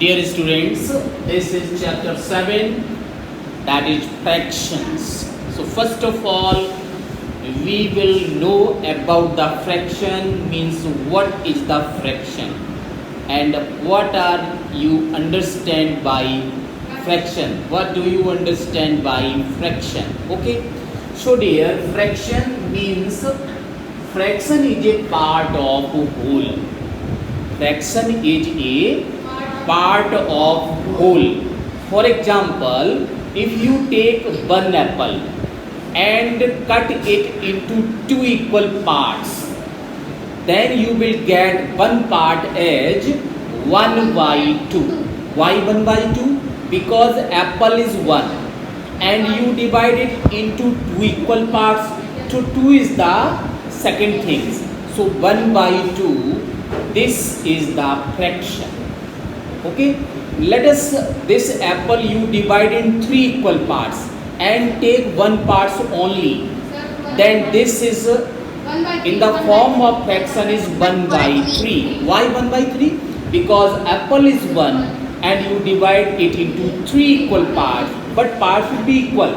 Dear students, this is chapter 7, that is fractions. So first of all, we will know about the fraction, means what is the fraction and what are you understand by fraction. What do you understand by fraction? Okay. So dear, fraction means fraction is a part of whole. Fraction is a part of whole. For example, if you take one apple and cut it into two equal parts, then you will get one part as 1 by 2. Why 1 by 2? Because apple is 1 and you divide it into two equal parts. So 2 is the second thing. So 1 by 2, this is the fraction. Okay, let us, this apple you divide in three equal parts and take one part only, then this is in the form of fraction is 1 by 3. Why 1 by 3? Because apple is 1 and you divide it into three equal parts, but parts should be equal.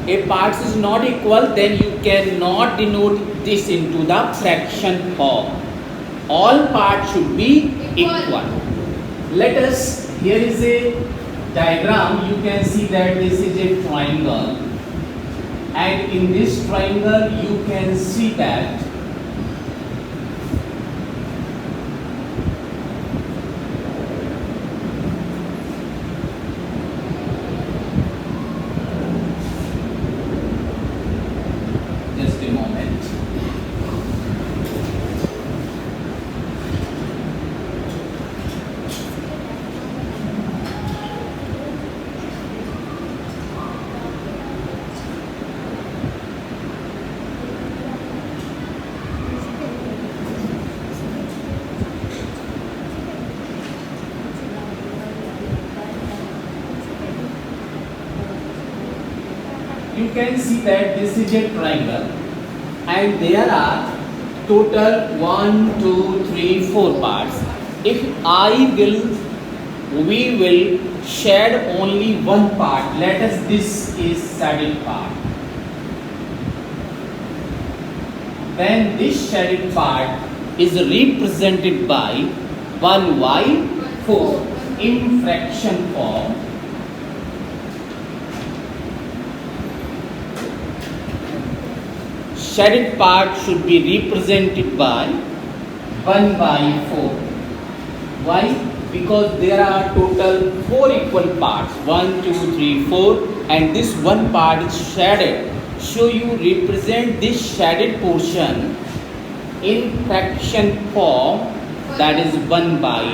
If parts is not equal, then you cannot denote this into the fraction form. All parts should be equal. Let us, here is a diagram. You can see that this is a triangle, and in this triangle you can see that just a moment. You can see that this is a triangle and there are total 1, 2, 3, 4 parts. If we will shed only one part. Let us, this is shaded part. Then this shaded part is represented by 1 by 4 in fraction form. Shaded part should be represented by 1 by 4. Why? Because there are total 4 equal parts, 1, 2, 3, 4, and this one part is shaded. So you represent this shaded portion in fraction form, that is 1 by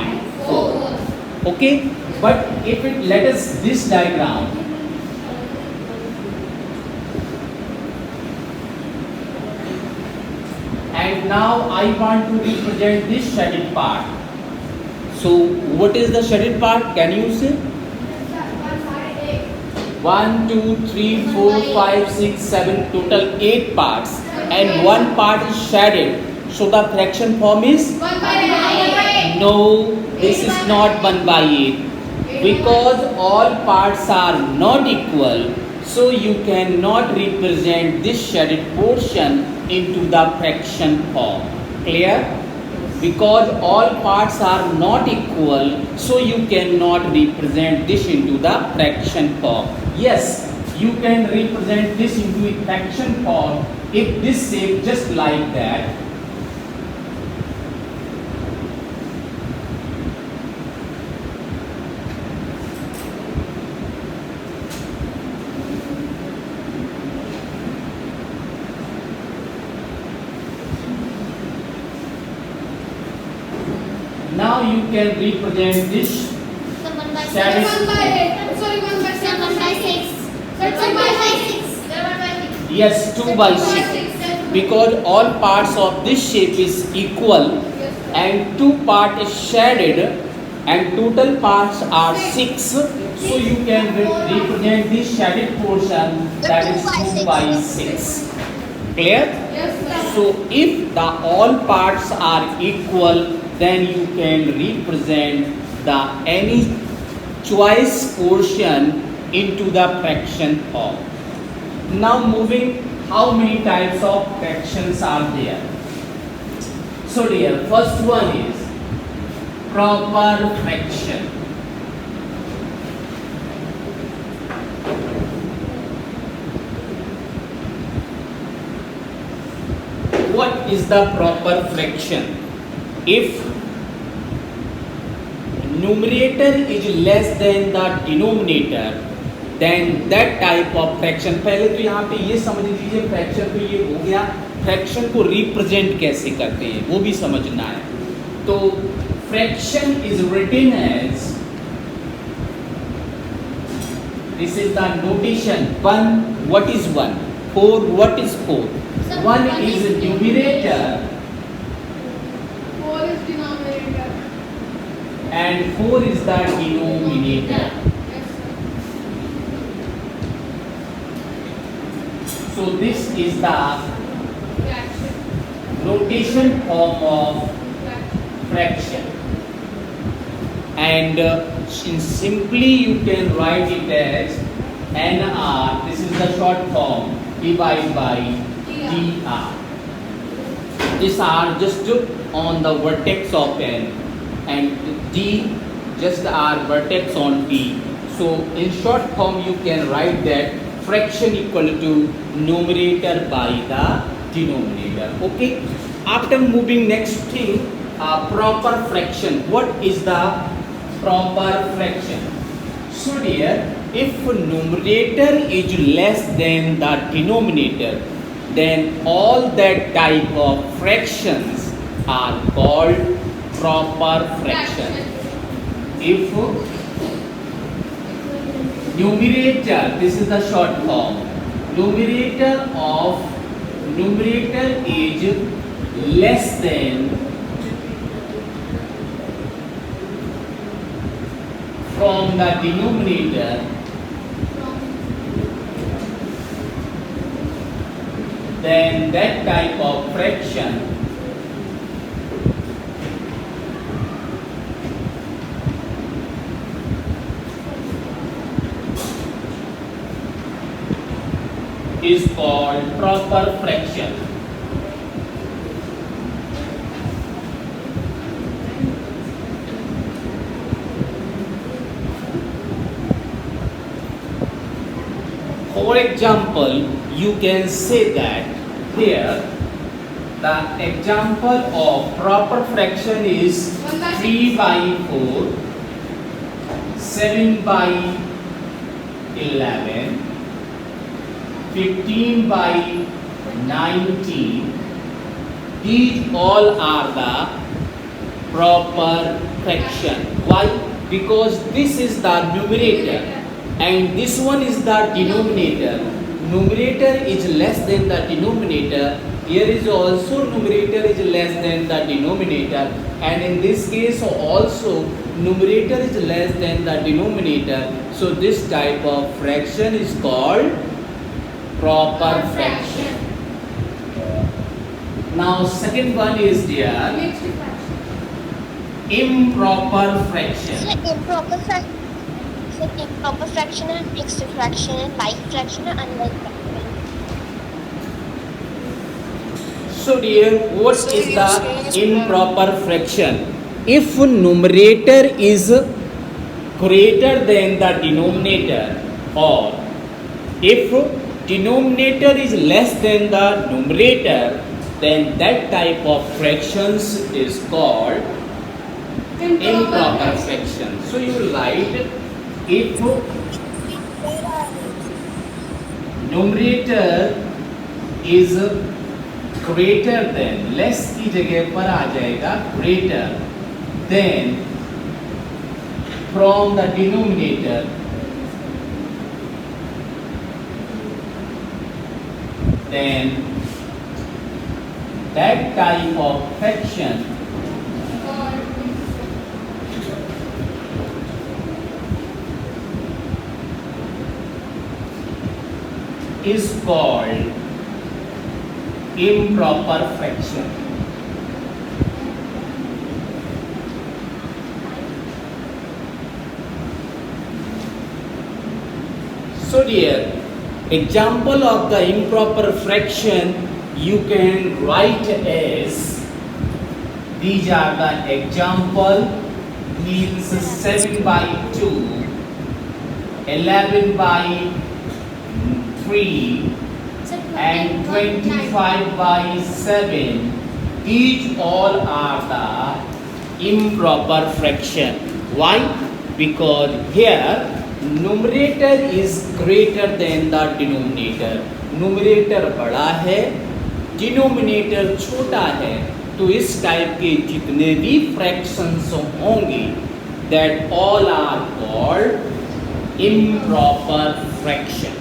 4. Okay? But if it, let us this diagram. And now I want to represent this shaded part. So what is the shaded part? Can you say? 1, 2, 3, 4, 5, 6, 7, total 8 parts. And one part is shaded. So the fraction form is? 1 by 8. No, this is not 1 by 8. Because all parts are not equal. So you cannot represent this shaded portion into the fraction form. Clear? Because all parts are not equal, so you cannot represent this into the fraction form. Yes, you can represent this into a fraction form if this shape just like that. Now you can represent this shaded. 1 by 8. Sorry, 1 by 6. 1 by 6. 1 by 6. Yes, 2 by 6. Because all parts of this shape is equal and two part is shaded and total parts are 6. So you can represent this shaded portion, that is 2 by 6. Clear? Yes, sir. So if the all parts are equal, then you can represent the any choice portion into the fraction form. Now moving, how many types of fractions are there? So dear, first one is proper fraction. What is the proper fraction? If numerator is less than the denominator, then that type of fraction. पहले तो यहाँ पे ये समझ लीजिए fraction तो ये हो गया, फ्रैक्शन को रिप्रेजेंट कैसे करते हैं वो भी समझना है। तो fraction is written as, this is the notation. 1, what is 1? 4, what is 4? 1 is numerator 4 is denominator. and 4 is the denominator. Yes, sir. So this is the Fraction. notation form of Fraction. fraction, and simply you can write it as NR. This is the short form, divided by dr. These are just on the vertex of n, and d just are vertex on d. So in short form you can write that fraction equal to numerator by the denominator. Okay, after moving next thing, proper fraction. What is the proper fraction? So dear, if numerator is less than the denominator, then all that type of fractions are called proper fraction. If numerator, this is the short form, numerator is less than from the denominator, then that type of fraction is called proper fraction. For example, you can say that here the example of proper fraction is 3 by 4, 7 by 11, 15 by 19. These all are the proper fraction. Why? Because this is the numerator and this one is the denominator. Numerator is less than the denominator. Here is also numerator is less than the denominator, and in this case also numerator is less than the denominator. So this type of fraction is called proper fraction. Now second one is there Mixed fraction. improper fraction. Improper fraction and mixed fraction and like fraction and unlike fraction. So dear, what is the improper fraction? If numerator is greater than the denominator, or if denominator is less than the numerator, then that type of fractions is called improper fraction. So you write, if numerator is greater than, less की जगह पर आ जाएगा greater than from the denominator, then that type of fraction is called improper fraction. So dear, example of the improper fraction you can write as, these are the example, means 7 by 2, 11 by 3 and 25 by 7. These all are the improper fraction. Why? Because here numerator is greater than the denominator. Numerator बड़ा है, denominator छोटा है, तो इस type के जितने भी fractions होंगे, that all are called improper fraction.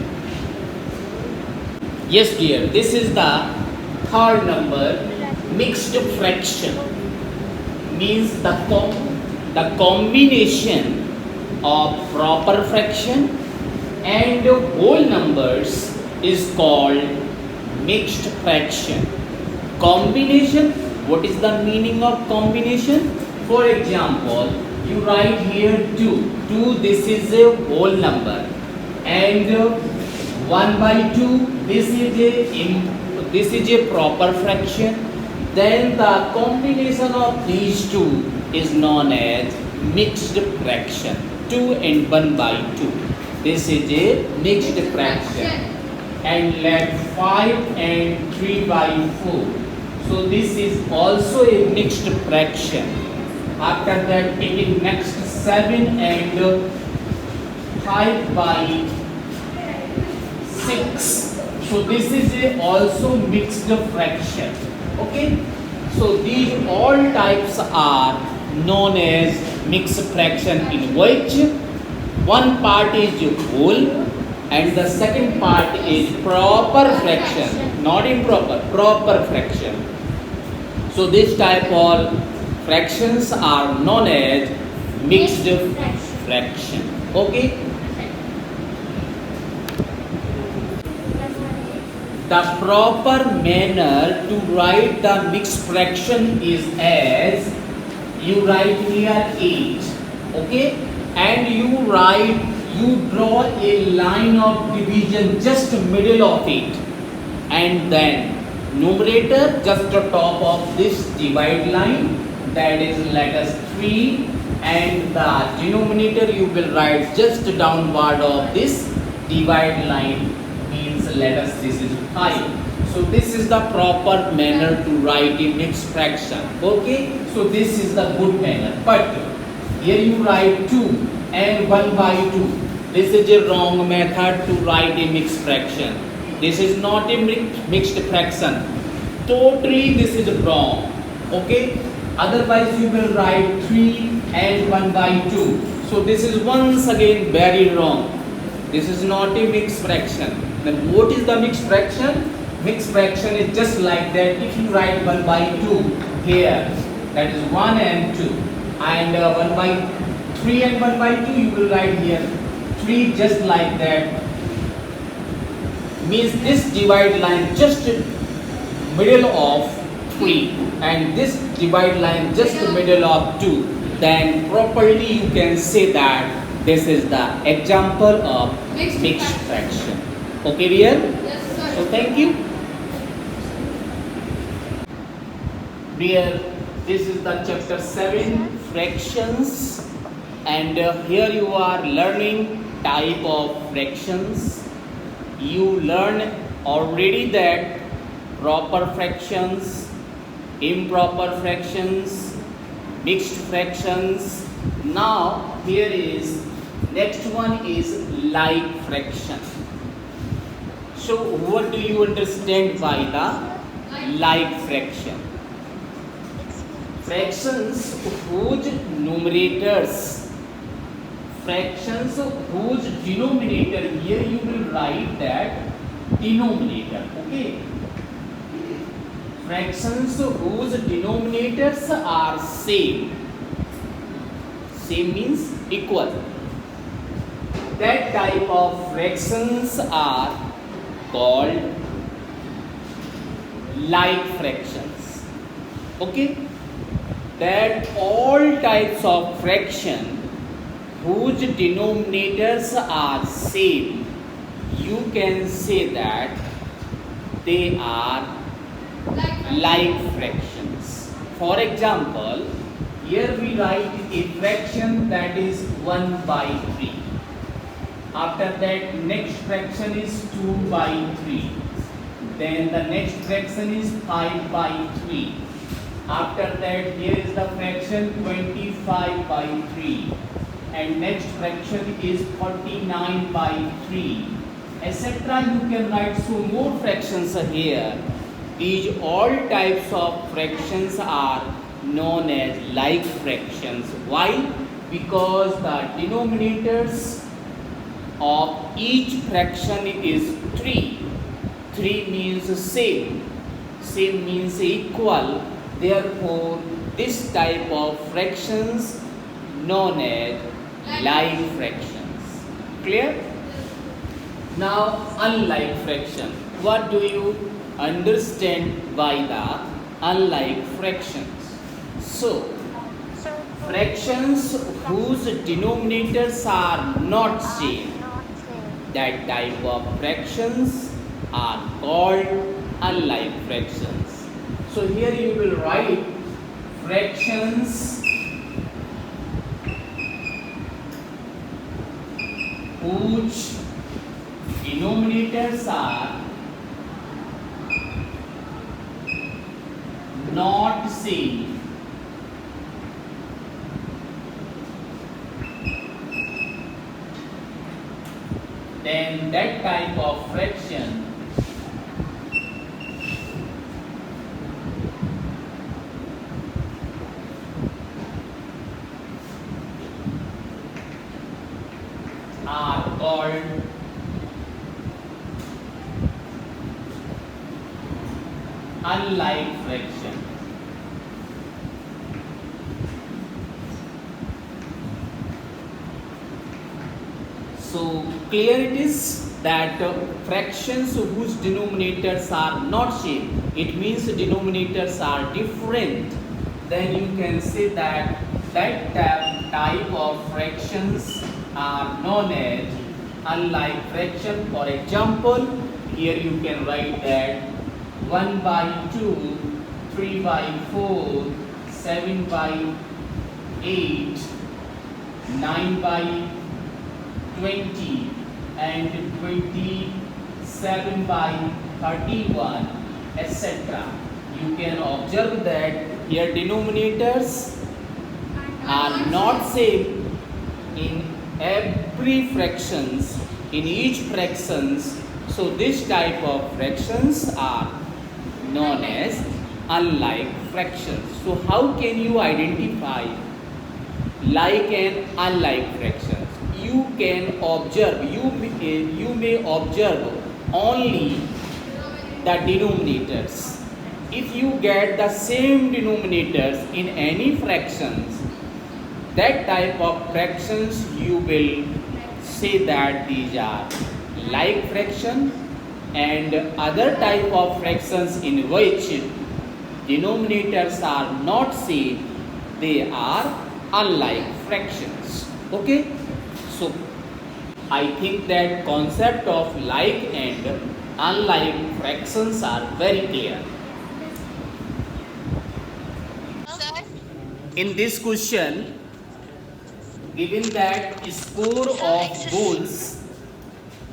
Yes dear, this is the third number, mixed fraction. Means the combination of proper fraction and whole numbers is called mixed fraction. Combination, what is the meaning of combination? For example, you write here 2. 2, this is a whole number, and 1 by 2, this is a proper fraction. Then the combination of these two is known as mixed fraction. 2 and 1 by 2. This is a mixed fraction. And let 5 and 3 by 4. So this is also a mixed fraction. After that, taking next 7 and 5 by 6. So this is a also mixed fraction. Okay. So these all types are known as mixed fraction, in which one part is whole and the second part is proper fraction, not improper, proper fraction. So this type of fractions are known as mixed fraction. Okay. The proper manner to write the mixed fraction is as, you write here 8, okay, and you draw a line of division just middle of it, and then numerator just the top of this divide line, that is let us 3, and the denominator you will write just downward of this divide line, means let us this is 5. So this is the proper manner to write a mixed fraction. Okay, so this is the good manner. But here you write 2 and 1 by 2. This is a wrong method to write a mixed fraction. This is not a mixed fraction. Totally this is wrong. Okay, otherwise you will write 3 and 1 by 2. So this is once again very wrong. This is not a mixed fraction. Then what is the mixed fraction? Mixed fraction is just like that. If you write 1 by 2 here, that is 1 and 2, and 1 by 3 and 1 by 2 you will write here 3 just like that. Means this divide line just middle of 3 and this divide line just middle of 2. Then properly you can say that this is the example of mixed fraction. Okay dear? Yes, sir. So thank you. Dear, this is the chapter 7, fractions, and here you are learning type of fractions. You learn already that proper fractions, improper fractions, mixed fractions. Now here is next one is like fraction. So what do you understand by the like fraction? Fractions whose numerators, fractions whose denominator, here you will write that denominator. Okay, fractions whose denominators are same. Same means equal. That type of fractions are called like fractions. Okay, that all types of fraction whose denominators are same you can say that they are like fractions. For example, here we write a fraction that is 1 by 3. After that, next fraction is 2 by 3. Then the next fraction is 5 by 3. After that, here is the fraction 25 by 3. And next fraction is 49 by 3. Etc. You can write so more fractions here. These all types of fractions are known as like fractions. Why? Because the denominators of each fraction is 3. 3 means same. Same means equal. Therefore, this type of fractions known as like fractions. Clear? Now, unlike fraction. What do you understand by the unlike fractions? So, fractions whose denominators are not same, that type of fractions are called unlike fractions. So here you will write fractions whose denominators are not same. Then that type of fraction are called unlike fraction. So clear it is that fractions whose denominators are not same, it means denominators are different, then you can say that that type of fractions are known as unlike fraction. For example, here you can write that 1 by 2, 3 by 4, 7 by 8, 9 by 20 and 27 by 31, etc. You can observe that here denominators are not same in every fractions, in each fractions. So this type of fractions are known as unlike fractions. So how can you identify like and unlike fractions? You can observe, you may observe only the denominators. If you get the same denominators in any fractions, that type of fractions you will say that these are like fraction, and other type of fractions in which denominators are not same, they are unlike fractions. Okay? So, I think that concept of like and unlike fractions are very clear. Sir, In this question, given that score of goals,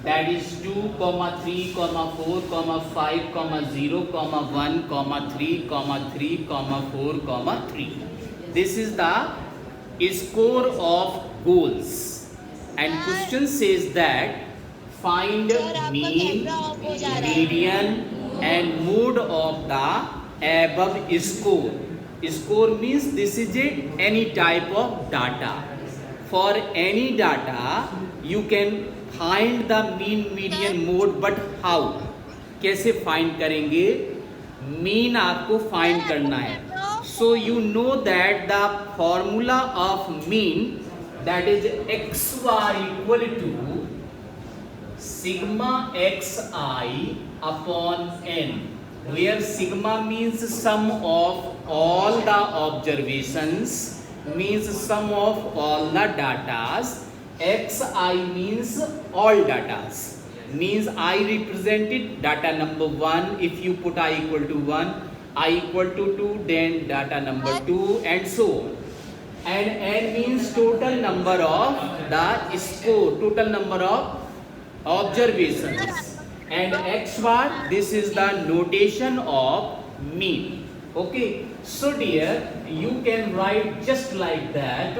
that is 2, 3, 4, 5, 0, 1, 3, 3, 4, 3. This is the score of goals. And question says that find mean, median and mode of the above score. Score means this is any type of data. For any data, you can find the mean, median, mode, but how? कैसे find करेंगे? Mean आपको find करना है. So you know that the formula of mean, that is x bar equal to sigma xi upon n, where sigma means sum of all the observations, means sum of all the datas, xi means all datas. means I represented data number 1. If you put I equal to 1, I equal to 2, then data number 2, and so on. And n means total number of the score, total number of observations. And x bar, this is the notation of mean. Okay, so dear, you can write just like that: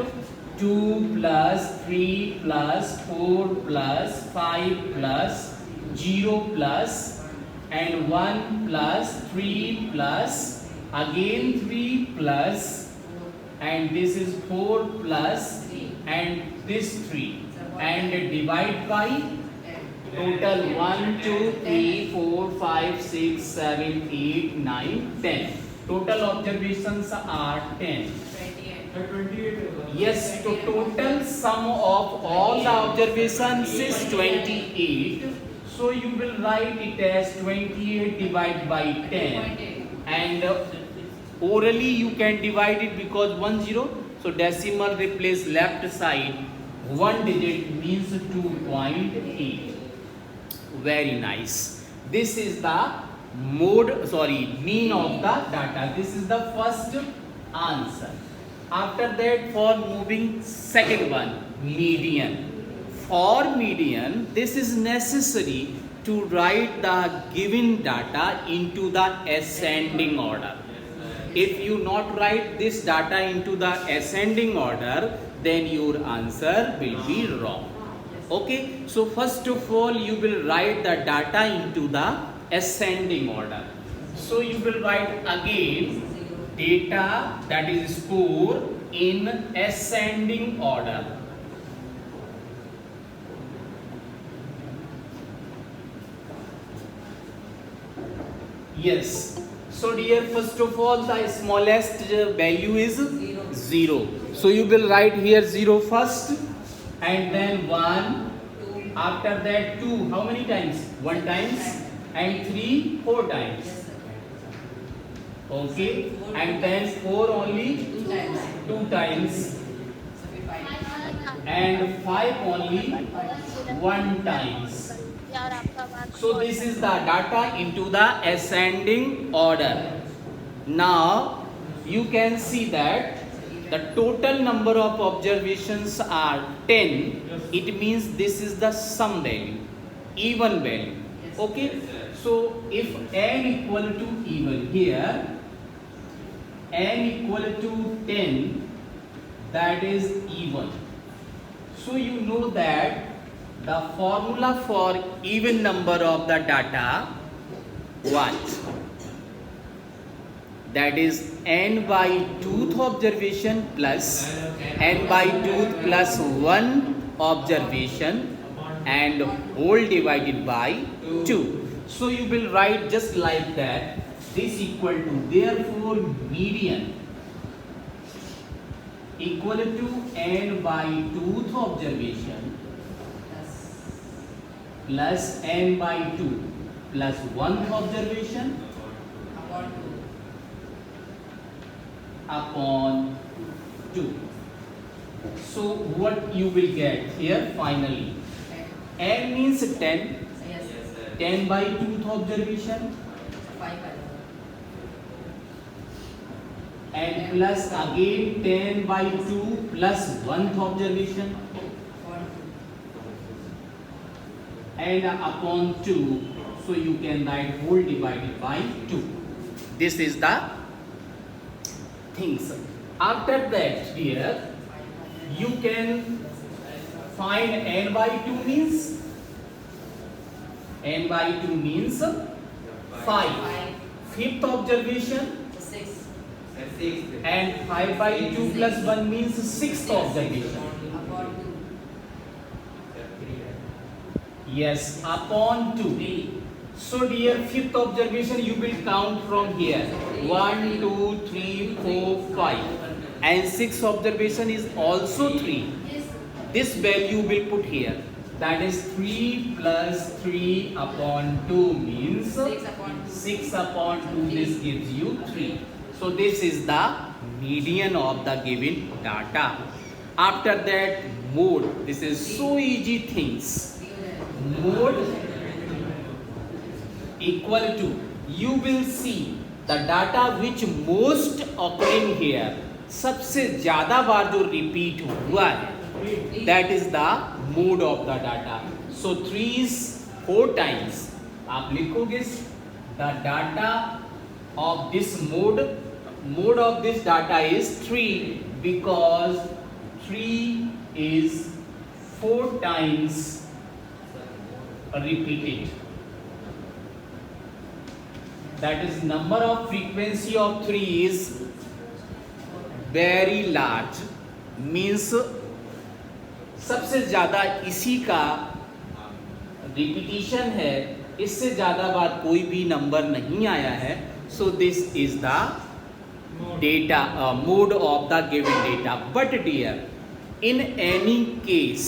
2 plus 3 plus 4 plus 5 plus 0 plus and 1 plus 3 plus again 3 plus, and this is 4 plus and this 3, and divide by total 1 2 3 4 5 6 7 8 9 10. Total observations are 10. Yes, so total sum of all the observations is 28. So you will write it as 28 divided by 10. And orally you can divide it because 1 0. So decimal replace left side. 1 digit means 2.8. Very nice. This is the mean of the data. This is the first answer. After that, for moving second one, median. For median, this is necessary to write the given data into the ascending order. If you not write this data into the ascending order, then your answer will be wrong. Okay, so first of all, you will write the data into the ascending order. So you will write again data, that is score, in ascending order. Yes. So dear, first of all, the smallest value is 0. So you will write here 0 first, and then 1. After that 2. How many times? 1 times. And 3, 4 times. Okay. And then 4 only 2 times. And 5 only 1 times. So this is the data into the ascending order. Now you can see that the total number of observations are 10. It means this is the sum value, even value. Okay. So if n equal to even, here n equal to 10, that is even. So you know that the formula for even number of the data, what? That is n by 2th observation plus n by 2th plus 1 observation and whole divided by 2. So you will write just like that. This equal to, therefore median equal to n by 2th observation plus n by 2 plus 1th observation upon 2. So what you will get here finally? N means 10. 10 by 2th observation and plus again 10 by 2 plus 1th observation and upon 2. So you can write whole divided by 2. This is the things. After that here you can find n by 2 means n by 2 means 5. 5th observation and 5 by 2 plus 1 means 6th observation. Yes, upon 2. So dear, 5th observation you will count from here. 1, 2, 3, 4, 5. And 6th observation is also 3. This value will put here. That is 3 plus 3 upon 2 means 6 upon 2. This gives you 3. So this is the median of the given data. After that, mode. This is so easy things. Mode equal to, you will see the data which most occurring here, सबसे ज्यादा बार जो repeat हुआ है, that is the mode of the data. So 3 is 4 times. आप लिखोगे the data of this mode of this data is 3 because 3 is 4 times repeated. That is number of frequency of 3 is very large, means सबसे ज़्यादा इसी का repetition है, इससे ज़्यादा बार कोई भी नंबर नहीं आया है. So this is the data mode of the given data. But dear, in any case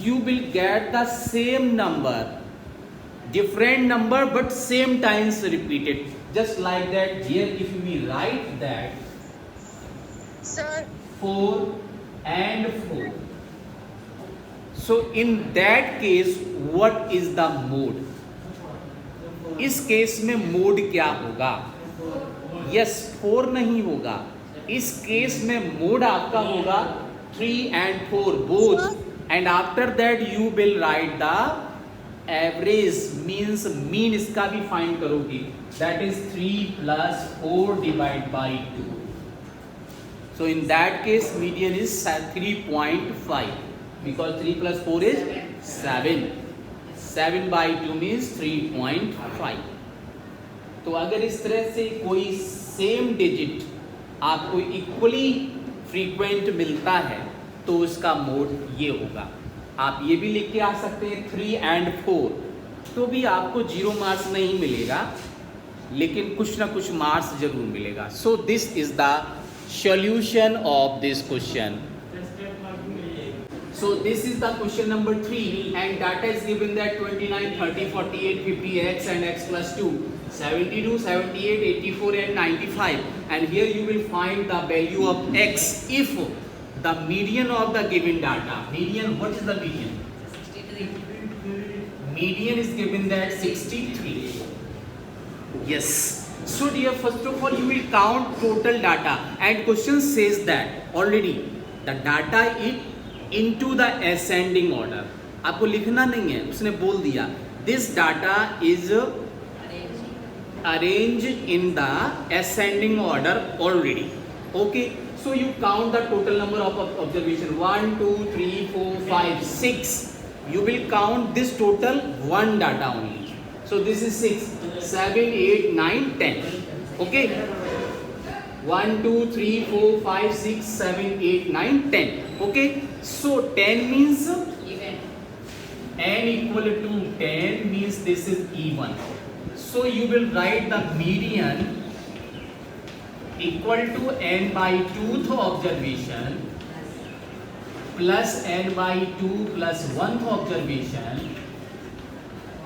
you will get the same number, different number but same times repeated, just like that. Here if we write that Sir, 4 and 4, so in that case what is the mode? इस case में mode क्या होगा? Yes 4 नहीं होगा, इस case में mode आपका होगा 3 and 4 both. And after that you will write the average, means mean इसका भी फाइंड करोगे. That is 3 plus 4 divided by 2. So in that case median is 3.5 because 3 plus 4 is 7. 7 by 2 means 3.5. तो अगर इस तरह से कोई सेम डिजिट आपको इक्वली फ्रीक्वेंट मिलता है तो उसका मोड ये होगा. आप ये भी लिख के आ सकते हैं 3 and 4, तो भी आपको 0 मार्क्स नहीं मिलेगा, लेकिन कुछ ना कुछ मार्क्स जरूर मिलेगा. सो this is the solution of this question. So this is the question number 3 and data is given that 29, 30, 48, 50 x and x plus 2, 72, 78, 84 and 95, and here you will find the value of x if the median of the given data. Median, what is the median? 63. Median is given that 63. Yes. So dear, first of all you will count total data and question says that already the data is into the ascending order. आपको लिखना नहीं है, उसने बोल दिया this data is arranged in the ascending order already. Okay. So you count the total number of observation 1, 2, 3, 4, 5, 6. You will count this total one data only. So this is 6, 7, 8, 9, 10. Okay. 1, 2, 3, 4, 5, 6, 7, 8, 9, 10. Okay. So 10 means even. N equal to 10 means this is even. So you will write the median equal to n by 2th observation plus n by 2 plus 1th observation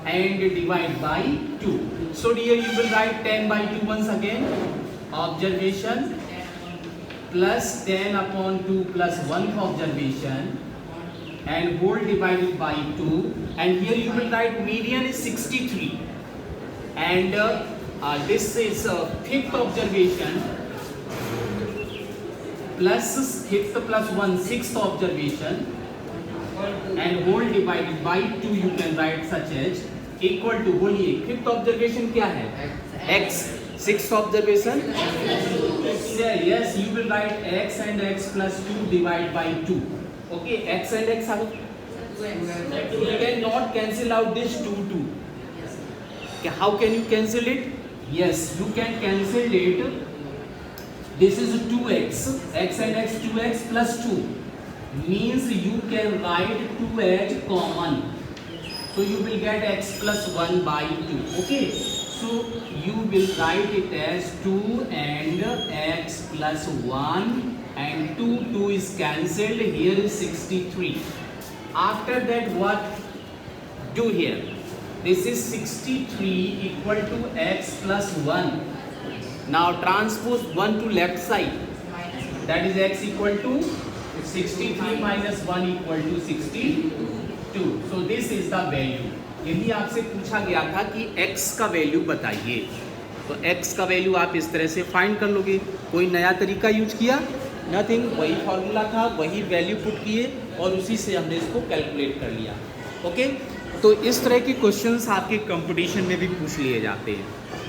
and divide by 2. So here you will write 10 by 2 once again, observation plus 10 upon 2 plus 1th observation and whole divided by 2, and here you will write median is 63 and this is 5th observation plus 5th plus 1 6th observation and whole divided by 2 you can write such as equal to, बोलिए 5th observation क्या है? x. 6th observation, yes you will write x and x plus 2 divided by 2. Okay, x and x are, you cannot cancel out this 2. How can you cancel it? Yes, you can cancel it. This is 2x, x and x 2x plus 2 means you can write 2 as common, so you will get x plus 1 by 2. Okay, so you will write it as 2 and x plus 1 and 2 is cancelled, here is 63. After that what do here? This is 63 equal to x plus 1. Now transpose 1 to left side, that is x equal to 63 minus 1 equal to 62. So this is the value. यही आपसे पूछा गया था कि x का value बताइए, तो x का वैल्यू आप इस तरह से फाइंड कर लोगे। कोई नया तरीका यूज किया? नथिंग, वही फॉर्मूला था, वही वैल्यू पुट किए और उसी से हमने इसको कैलकुलेट कर लिया। ओके, तो इस तरह के क्वेश्चंस आपके कंपटीशन में भी पूछ लिए जाते हैं।